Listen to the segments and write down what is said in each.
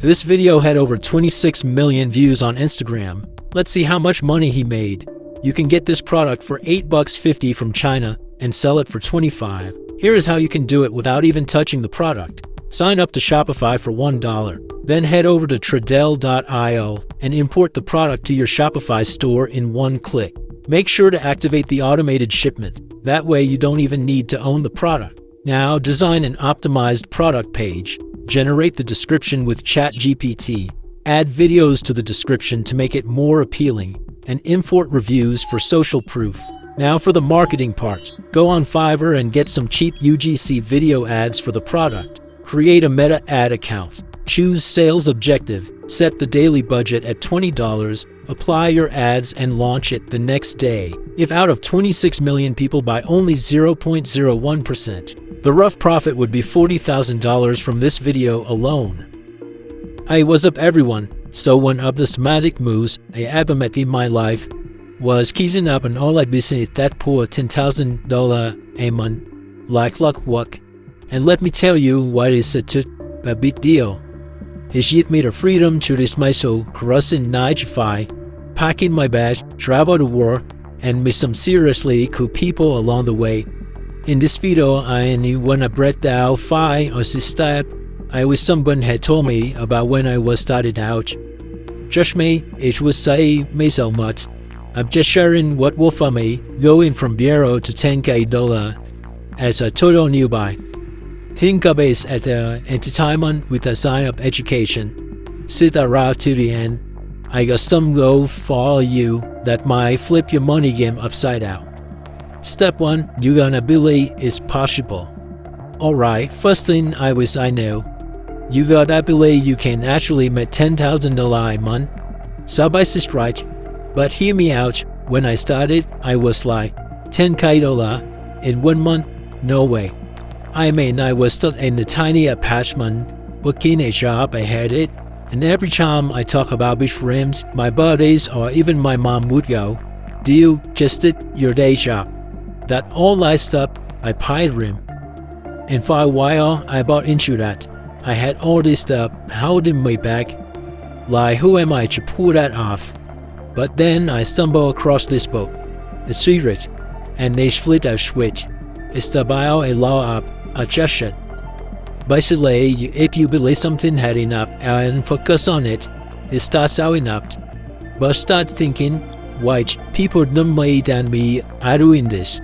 This video had over 26 million views on Instagram. Let's see how much money he made. You can get this product for $8.50 from China and sell it for $25. Here is how you can do it without even touching the product. Sign up to Shopify for $1. Then head over to Tradell.io and import the product to your Shopify store in one click. Make sure to activate the automated shipment. That way you don't even need to own the product. Now design an optimized product page. Generate the description with ChatGPT. Add videos to the description to make it more appealing. And import reviews for social proof. Now for the marketing part. Go on Fiverr and get some cheap UGC video ads for the product. Create a Meta ad account. Choose sales objective. Set the daily budget at $20. Apply your ads and launch it the next day. If out of 26 million people buy only 0.01%, the rough profit would be $40,000 from this video alone. Hey, what's up everyone? So one of the thematic moves I ever met in my life was keeping up an online business that pour $10,000 a month like clockwork. And let me tell you why it's such a big deal. It gave me the freedom to dismantle crossing 9-to-5, packing my bag, travel the world, and meet some seriously cool people along the way. In this video, I knew when I break down 5 or 6 steps I wish someone had told me about when I was started out. Trust me, it would save me so much. I'm just sharing what worked for me, going from 0 to $10K as a total newbie. Think of it as entertainment with a sign of education. Sit around to the end. I got some goal for you that might flip your money game upside down. Step 1, you gotta believe it's possible. Alright, first thing I wish I knew. You gotta believe you can actually make $10,000 a month. Somebody's is right. But hear me out, when I started, I was like, $10K in 1 month? No way. I mean, I was still in a tiny apartment, working a job I hated, and every time I talk about with friends, my buddies or even my mom would go, "Dude, just did your day job." That all that stuff, I pied him. And for a while, I bought into that. I had all this stuff holding me back. Like, who am I to pull that off? But then I stumbled across this book, The Secret, and they flipped a switch. It's about a law of attraction. Basically, if you believe something had enough and focus on it, it starts showing up. But start thinking, wait, people dumber than me are doing this.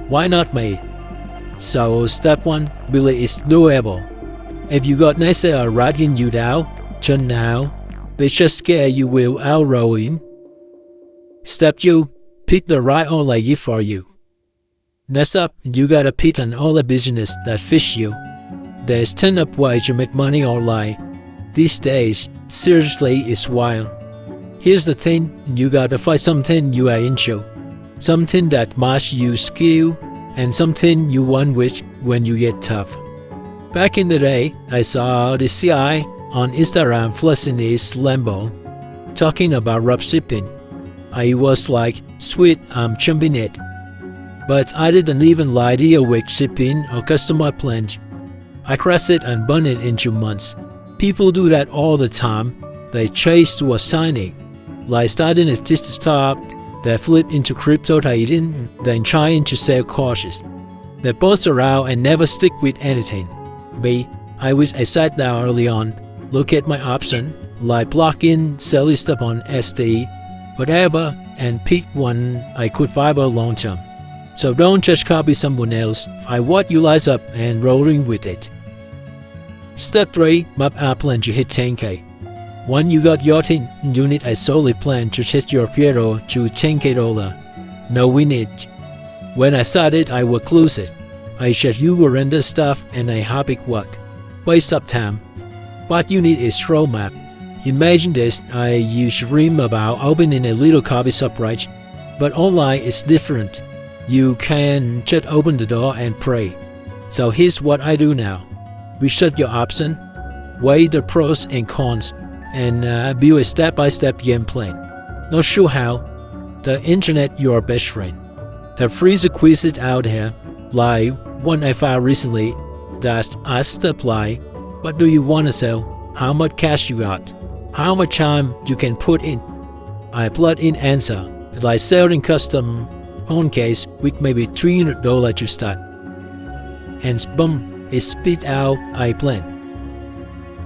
Why not me? So step 1, believe it's doable. If you got naysayers writing you down, turn now. They just scare you will outrowing. Step 2, pick the right online gift for you. Next up, you gotta pick an online business that fits you. There's ton of ways to make money online. These days, seriously, it's wild. Here's the thing, you gotta find something you are into. Something that matches your skill, and something you want with when you get tough. Back in the day, I saw this guy on Instagram flexing his Lambo, talking about dropshipping. I was like, sweet, I'm jumping it. But I didn't even like the awake shipping or customer plan. I crashed it and burned it in 2 months. People do that all the time. They chase to a signing, like starting a test stop, they flip into crypto trading, then trying to sell courses. They bounce around and never stick with anything. Me, I wish I sat down early on, look at my option, like blocking, selling stuff on SD, whatever, and pick one I could vibe long term. So don't just copy someone else, find what you light up and rolling with it. Step 3, map a plan to hit 10K. When you got your thing, you need a solid plan to hit your payroll to $10K. No, we need. When I started, I was closet. I said you will render stuff and a hobby work. Waste of time. What you need is roadmap. Imagine this, I used to dream about opening a little coffee shop, right? But online it's different. You can just open the door and pray. So here's what I do now. Research your option, weigh the pros and cons, and build a step-by-step game plan. Not sure how? The internet your best friend. The free quizzes out there, like one I found recently, that asked the like, what do you want to sell? how much cash you got, how much time you can put in. I plug in answer, like selling custom phone case with maybe $300 to start. And boom, it spit out I plan.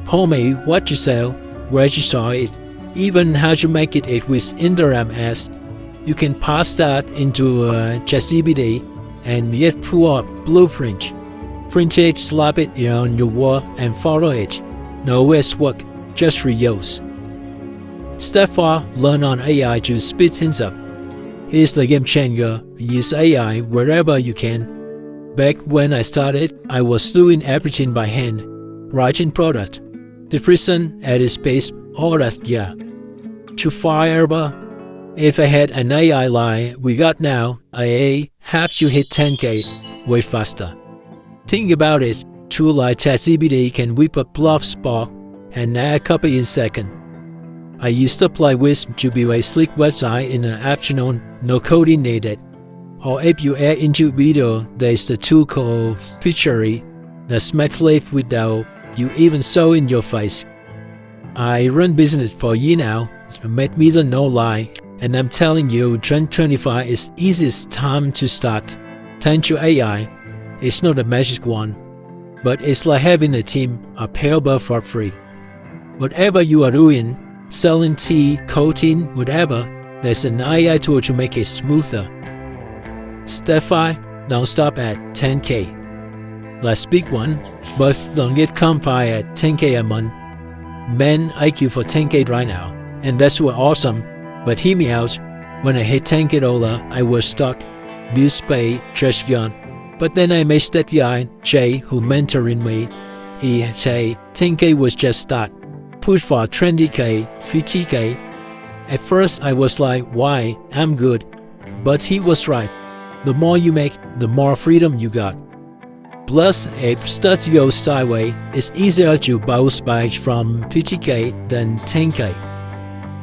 Homie, what you sell, where you saw it, even how to make it with Instagram ads. You can pass that into ChatGPT and yet pull up blueprint. Print it, slap it on your wall and follow it. No guesswork, just reuse. Step 4. Learn on AI to speed things up. Here's the game changer. Use AI wherever you can. Back when I started, I was doing everything by hand. Writing product, description, edit space, all that yeah. To firebar. If I had an AI like we got now, I have to hit 10K way faster. Think about it, tool like ChatGPT can whip up blog spot and add copy in second. I used to apply Wisp to build a sleek website in an afternoon, no coding needed. Or if you add into video, there's the tool called Featury that smack live without you even saw in your face. I run business for a year now, made me the no lie, and I'm telling you 2025 is easiest time to start. Thanks to AI, it's not a magic one, but it's like having a team, a payable for free. Whatever you are doing, selling tea, coating, whatever, there's an AI tool to make it smoother. Step 5. Don't stop at 10K. Let's pick one, but don't get comfy at 10K a month. Man, IQ for 10K right now, and that's what awesome. But hear me out, when I hit 10K, I was stuck, build spay, trash gun. But then I met that guy, Jay, who mentoring me. He say 10K was just start. Push for 20K, 50K. At first I was like, why? I'm good. But he was right. The more you make, the more freedom you got. Plus, if start to go sideways, it's easier to bounce back from 50K than 10K.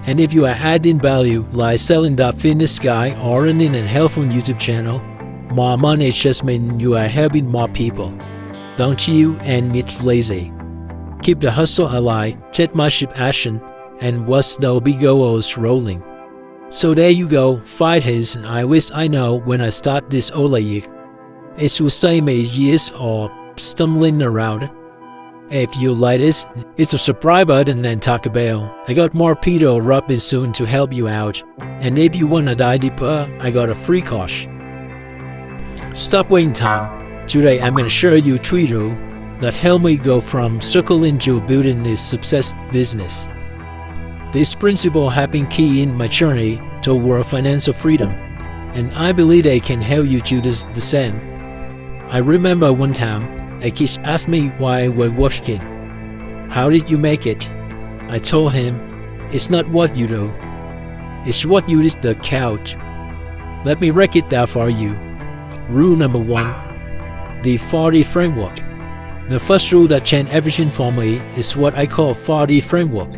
And if you are adding value, like selling that fitness guy or running a health on YouTube channel, more money just means you are helping more people. Don't you admit lazy. Keep the hustle alive, take massive action, and watch the big goals rolling. So there you go, 5 hits I wish I know when I start this Ola year. It will save me years of stumbling around. If you like this, hit the subscribe button and talk a bell. I got more Peter Rubbin soon to help you out. And if you wanna dive deeper, I got a free course. Stop waiting time. Today I'm gonna show you 3 rules that help me go from circling to building this success business. This principle have been key in my journey toward financial freedom, and I believe they can help you do the same. I remember one time, a kid asked me why I was working. How did you make it? I told him, it's not what you do, it's what you did that count. Let me break it down for you. Rule number 1, the 4D framework. The first rule that changed everything for me is what I call 4D framework.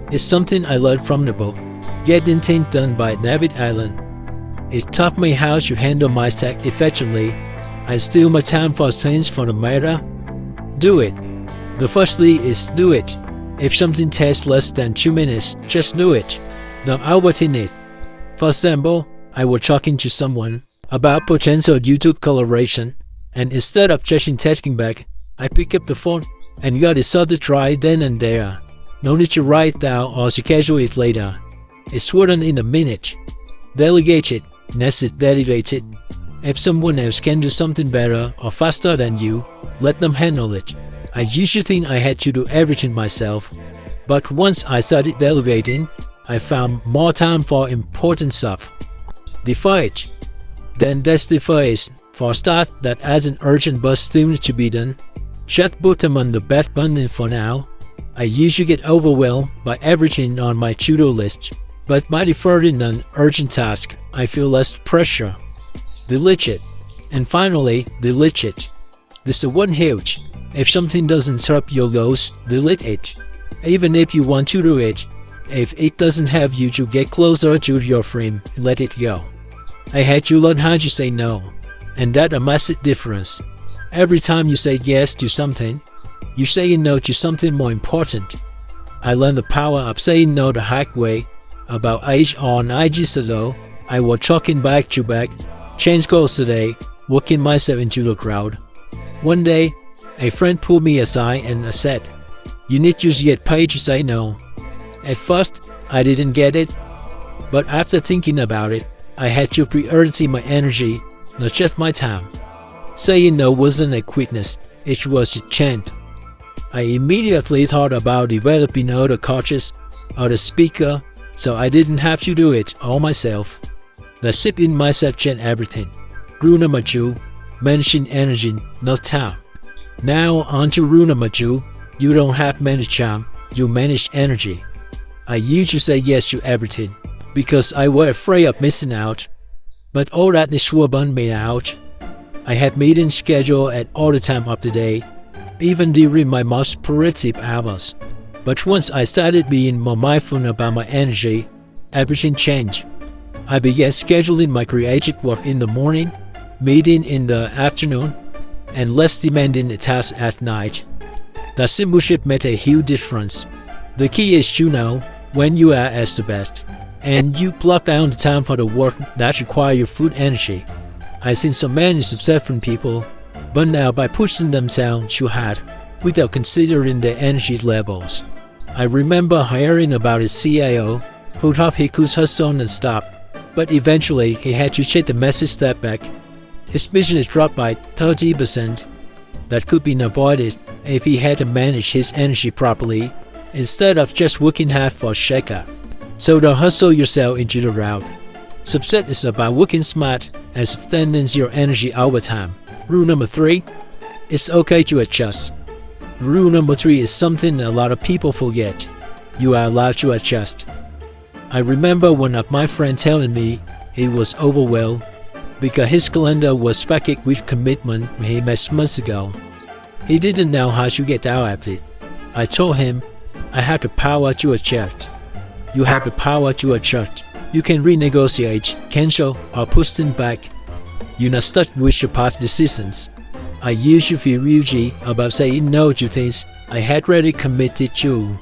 It's something I learned from the book Getting Things Done by David Allen. It taught me how to handle my tech effectively. I steal my time for things for the matter. Do it. The first thing is do it. If something takes less than 2 minutes, just do it. Don't overthink it. For example, I was talking to someone about potential YouTube collaboration, and instead of just texting back, I picked up the phone and got it sorted right then and there. No need to write down or schedule it later. It's written in a minute. Delegate it. Next is delegate it. If someone else can do something better or faster than you, let them handle it. I used to think I had to do everything myself, but once I started delegating, I found more time for important stuff. Defer it. Then that's the phase. For a start, that adds an urgent but still to be done. Just put them on the back burner for now. I usually get overwhelmed by everything on my to-do list, but by deferring an urgent task, I feel less pressure. Delete it. And finally, delete it. This is one huge. If something doesn't serve your goals, delete it. Even if you want to do it, if it doesn't help you to get closer to your dream, let it go. I had to learn how to say no, and that's a massive difference. Every time you say yes to something, you're saying no to something more important. I learned the power of saying no the hard way. About 8 or 9 years ago, I was talking back to back, change goals today, working myself into the crowd. One day, a friend pulled me aside and said, "You need to get paid to say no." At first, I didn't get it, but after thinking about it, I had to prioritize my energy, not just my time. Saying no wasn't a weakness, it was a chant. I immediately thought about developing other coaches or the speaker, so I didn't have to do it all myself. The sip in myself changed everything. Rule number 2, managing energy, not time. Now on to rule number 2, you don't have manage time, you manage energy. I used to say yes to everything, because I was afraid of missing out. But all that is sure burned me out. I had meetings scheduled at all the time of the day, even during my most productive hours. But once I started being more mindful about my energy, everything changed. I began scheduling my creative work in the morning, meeting in the afternoon, and less demanding tasks at night. That simple shift made a huge difference. The key is to know when you are at the best, and you block down the time for the work that requires your full energy. I've seen so many successful people burn out by pushing themselves too hard without considering their energy levels. I remember hearing about a CIO who thought he could hustle and stop, but eventually he had to take the massive step back. His business dropped by 30%. That could be avoided if he had to manage his energy properly instead of just working hard for a shake-up. So don't hustle yourself into the route. Success is about working smart and sustaining your energy over time. Rule number 3, it's okay to adjust. Rule number 3 is something a lot of people forget. You are allowed to adjust. I remember one of my friends telling me he was overwhelmed because his calendar was packed with commitment he met months ago. He didn't know how to get out of it. I told him, I have the power to adjust. You have the power to adjust. You can renegotiate, cancel, or push things back. You're not stuck with your past decisions. I used to feel guilty about saying no to things I had already committed to.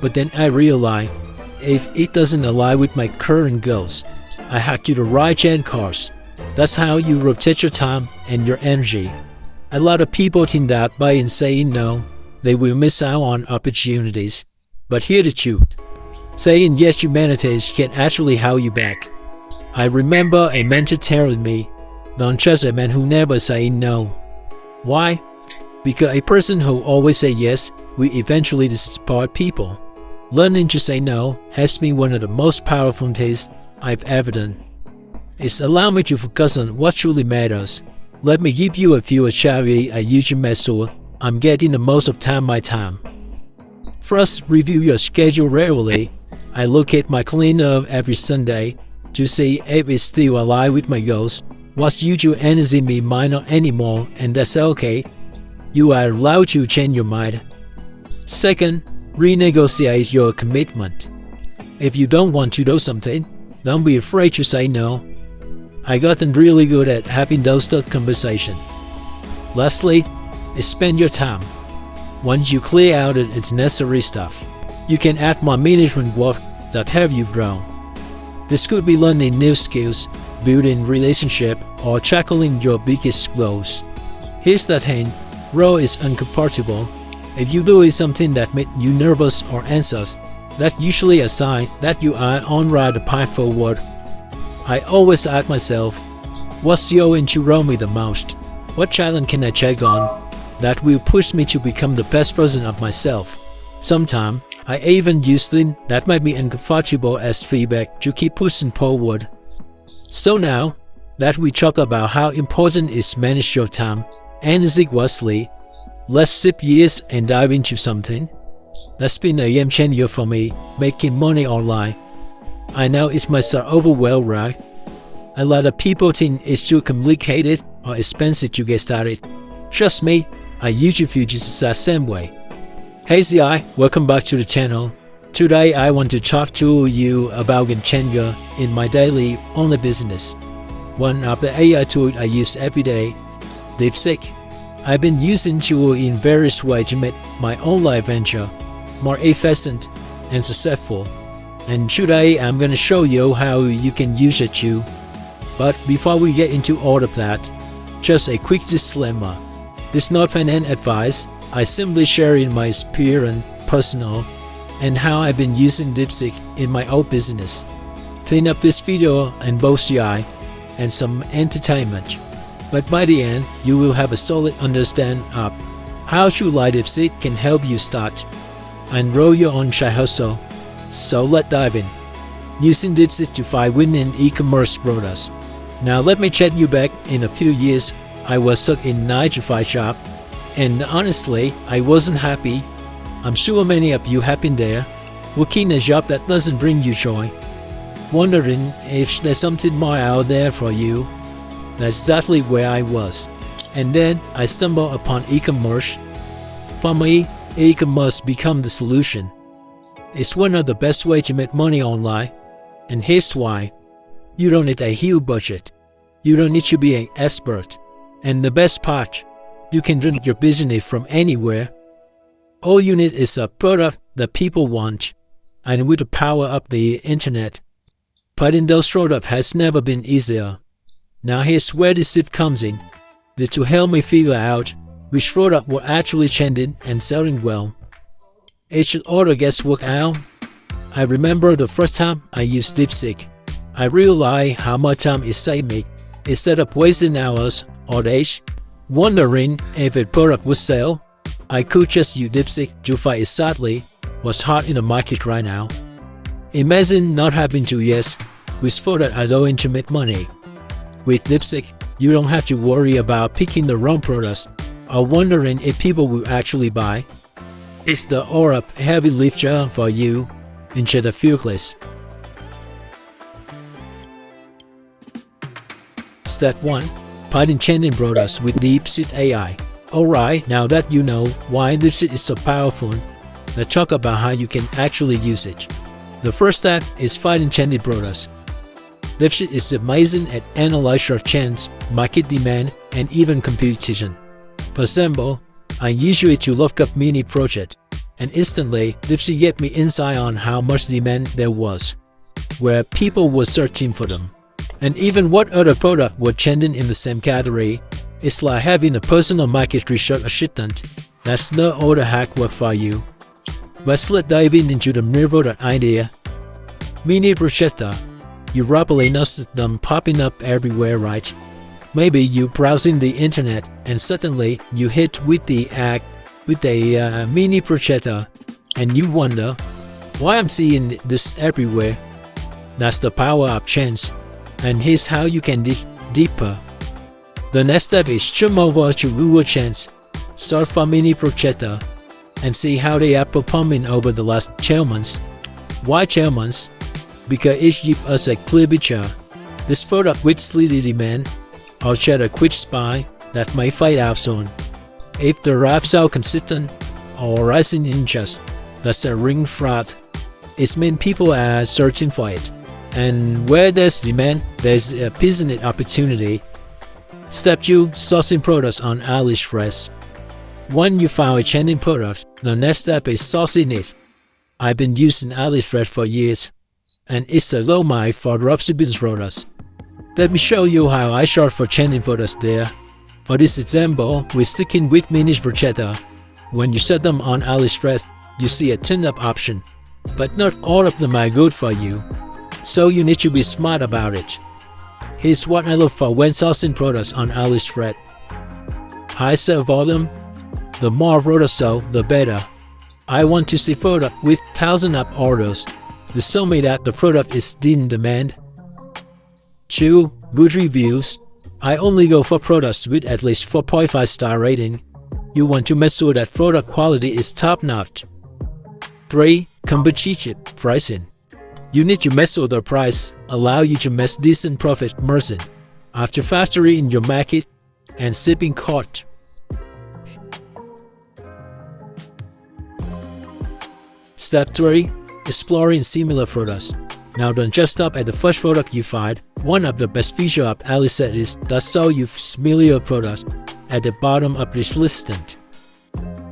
But then I realized, if it doesn't align with my current goals, I have to do the right change course. That's how you rotate your time and your energy. A lot of people think that by saying no, they will miss out on opportunities. But here's the truth. Saying yes to humanities can actually hold you back. I remember a mentor telling me, don't trust a man who never says no. Why? Because a person who always says yes will eventually disappoint people. Learning to say no has been one of the most powerful things I've ever done. It's allowed me to focus on what truly matters. Let me give you a few strategies I use to make sure I'm getting the most of my time. First, review your schedule regularly. I look at my calendar every Sunday to see if it's still aligned with my goals. What's usual energy me might not anymore, and that's okay. You are allowed to change your mind. Second, renegotiate your commitment. If you don't want to do something, don't be afraid to say no. I gotten really good at having those tough conversations. Lastly, spend your time. Once you clear out its necessary stuff, you can add more meaningful work that help you grow. This could be learning new skills, building relationships, or tackling your biggest goals. Here's the thing, role is uncomfortable. If you do something that makes you nervous or anxious, that's usually a sign that you are on the right path forward. I always ask myself, what's going to roll me the most? What challenge can I check on that will push me to become the best version of myself? Sometimes, I even use things that might be uncomfortable as feedback to keep pushing forward. So now that we talk about how important is manage your time energy wisely, let's shift gears and dive into something that's been a game changer for me, making money online. I know it might sound overwhelmed, right? A lot of people think it's too complicated or expensive to get started. Trust me, I usually feel just the same way. Hey CI, welcome back to the channel. Today I want to talk to you about game changer in my daily online business. One of the AI tools I use every day, DeepSeek. I've been using tools in various ways to make my online venture more efficient and successful. And today I'm gonna show you how you can use it too. But before we get into all of that, just a quick disclaimer. This is not financial advice. I simply share in my experience, personal, and how I've been using DeepSeek in my own business. Clean up this video and both CI and some entertainment. But by the end, you will have a solid understanding of how True Light DeepSeek can help you start and grow your own side hustle. So let's dive in. Using DeepSeek to find winning e-commerce products. Now let me check you back in a few years. I was stuck in 9-to-5 job, and honestly, I wasn't happy. I'm sure many of you have been there, working a job that doesn't bring you joy, wondering if there's something more out there for you. That's exactly where I was. And then I stumbled upon e-commerce. For me, e-commerce became the solution. It's one of the best ways to make money online, and here's why. You don't need a huge budget. You don't need to be an expert. And the best part, you can run your business from anywhere. All you need is a product that people want, and with the power of the internet, finding those products has never been easier. Now here's where this tip comes in. To help me figure out which product were actually trending and selling well. Each order gets worked out. I remember the first time I used DeepSeek. I realized how much time it saved me. Instead of wasting hours or days wondering if a product would sell, I could just use DeepSeek to find exactly what's hot in the market right now. Imagine not having to guess which product are going to make money. With DeepSeek, you don't have to worry about picking the wrong products or wondering if people will actually buy. It's the aura heavy lifter for you instead of few clicks. Step 1. Finding trending products with DeepSeek AI. Alright, now that you know why DeepSeek is so powerful, let's talk about how you can actually use it. The first step is finding trending products. DeepSeek is amazing at analyzing trends, market demand, and even competition. For example, I use it to look up mini projects, and instantly DeepSeek gave me insight on how much demand there was, where people were searching for them, and even what other products were trending in the same category. It's like having a personal market research assistant. That's no other hack work for you. Let's dive into the new product idea. Mini projector. You probably noticed them popping up everywhere, right? Maybe you browsing the internet and suddenly you hit with the ad with a mini projector and you wonder why I'm seeing this everywhere. That's the power of chance. And here's how you can dig deeper. The next step is jump over to Google Trends, search for mini projector, and see how they are performing over the last 12 months. Why 12 months? Because it gives us a clear picture. This product with steady demand, or just a quick spike that may fade out soon. If the wraps are consistent or rising in interest, that's a ring flag. It means people are searching for it. And where there's demand, there's a business opportunity. Step 2. Sourcing products on AliExpress. When you found a trending product, the next step is sourcing it. I've been using AliExpress for years, and it's a low mine for dropshipping products. Let me show you how I search for trending products there. For this example, we're sticking with mini projector. When you set them on AliExpress, you see a ton of options, but not all of them are good for you. So you need to be smart about it. Here's what I look for when sourcing products on AliExpress. High sale volume. The more products sold, the better. I want to see product with thousands of orders. This shows me that the product is in demand. 2. Good reviews. I only go for products with at least 4.5 star rating. You want to make sure that product quality is top notch. 3. Competitive pricing. You need to measure the price, allow you to make decent profit margin after factoring in your market and shipping cost. Step 3. Exploring similar products. Now don't just stop at the first product you find. One of the best features of AliExpress is that show you familiar products at the bottom of this listing.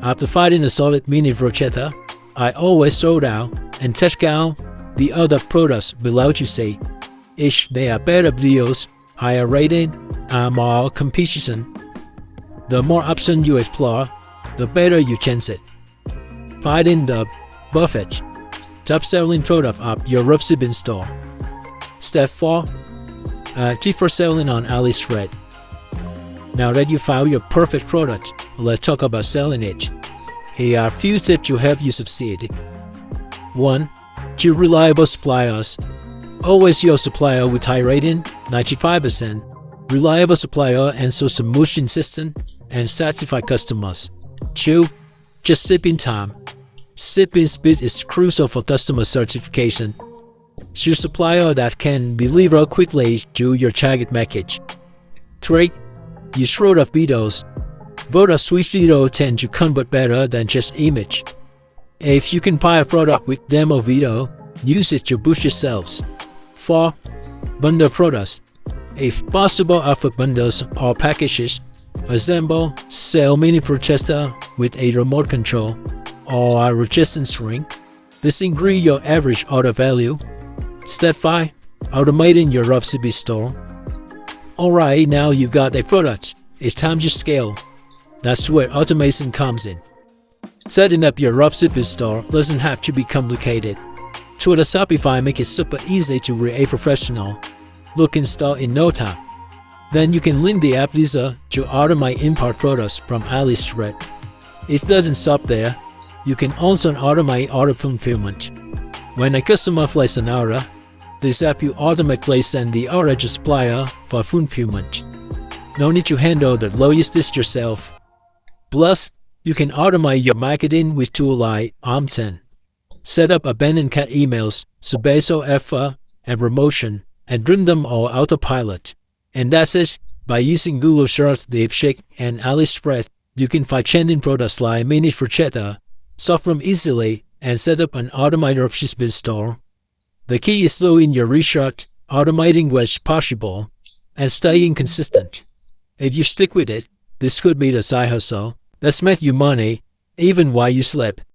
After finding a solid mini projector, I always throw down and check out the other products below to see if they are better deals, higher rating, and more competition. The more options you explore, the better your chance it. Finding the perfect top-selling product of your dropshipping store. Step 4. Cheaper selling on AliExpress. Now that you found your perfect product, let's talk about selling it. Here are a few tips to help you succeed. 1. Choose reliable suppliers. Always your supplier with high rating, 95%. Reliable supplier and so submission system and satisfied customers. 2. Just shipping time. Shipping speed is crucial for customer certification. Choose supplier that can deliver quickly to your target market. 3. Use product videos. Product switch video tend to convert better than just image. If you can buy a product with demo video, use it to boost your sales. 4. Bundle products. If possible, offer bundles or packages. Example, sell mini protester with a remote control or a resistance ring. This increase your average order value. Step 5. Automating your dropshipping store. Alright, now you've got a product. It's time to scale. That's where automation comes in. Setting up your dropshipping store doesn't have to be complicated. Twitter Shopify makes it super easy to create a professional looking store in no time. Then you can link the app user to automate import products from AliExpress. It doesn't stop there. You can also automate order fulfillment. When a customer places an order, this app will automatically send the order to supplier for fulfillment. No need to handle the logistics yourself. Plus, you can automate your marketing with tools like Omten. Set up abandoned cart emails, special offer, and promotion, and run them all autopilot. And that's it. By using Google Search, DeepSeek, and AliExpress, you can find trending products like mini furniture, solve them easily, and set up an automated dropshipping store. The key is doing your research, automating what's possible, and staying consistent. If you stick with it, this could be the side hustle that's make you money even while you sleep.